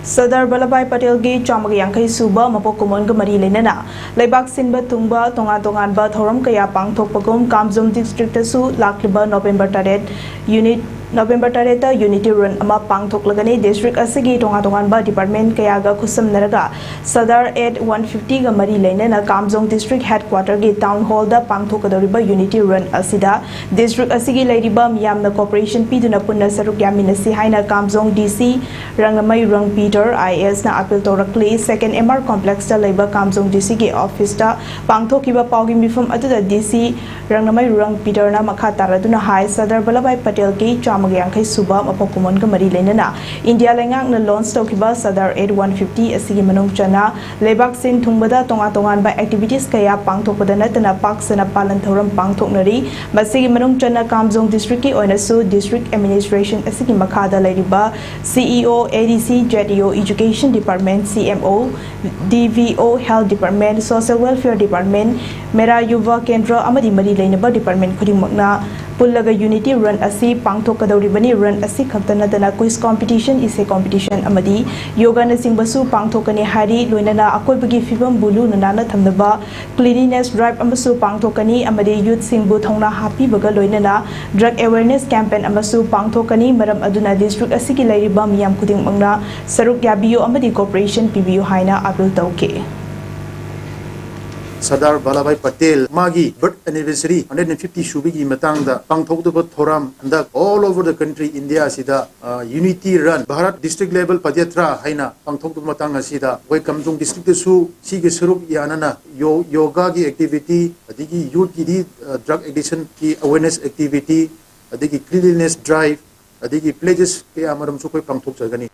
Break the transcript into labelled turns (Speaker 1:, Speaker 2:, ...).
Speaker 1: Sardar Vallabhbhai Patel gi chamag yangkai suba mapok kumon ga mari lenana leibak sinba tungba tongan ba thoram kaya pangthokpagum Kamjong district su lakliba November 8 November 8 Unity Run ama pangthoklagani district asigi tongan ba department kaya ga khusam naraga Sardar 150 ga mari lenana Kamjong district headquarter gi town hall da Pangthokadori ba Unity Run asida district asigi leiriba miyamna cooperation piduna punna saruk yaminasi haina Kamjong DC Rangamai Rang Peter IS na appeal torakli second MR complex da leiba Kamjong DC gi office da pangthokiba paugi mifum aduda DC Rangamai Rang Peter na makha taraduna hai Sardar Vallabhbhai Patel gi chamagyankai suba mapokumon ga mari lenana India lengang na launch tokiba Sardar 150 asigi manung chana lebak sin thungbada tongan ba activities kaya pangthokpada natana paksana palan thoram pangthoknari masigi manung chana Kamjong district ki oina su district administration asigi makha da leiriba CEO ADC JDO Education Department CMO DVO Health Department Social Welfare Department Mera Yuva Kendra amadi mari leinaba department khudimakna pullaga Unity Run asi Pangthokadori bani Run asi khaktana dana quiz competition ise competition amadi yoga na singbasu pangthokani hari loinana akoibagi fibam bulu nana thamnaba cleanliness drive amasu pangthokani amadi youth singbu thongna happy baga loinana drug awareness campaign amasu pangthokani maram aduna district asigi lairiba miyam kuding mangna saruk yabiyo amadi cooperation PBU haina appeal tauke
Speaker 2: Sardar Vallabhbhai Patel magi birth anniversary 150 shubigi matangda pangthokduba thoram and all over the country India asida unity run Bharat district level padyatra haina pangthokduba matang asida wai Kamjong district su sige suruk yanana yoga gi activity adigi youth ki drug addiction ki awareness activity adigi cleanliness drive adigi pledges ke amaram su koi pangthok jagani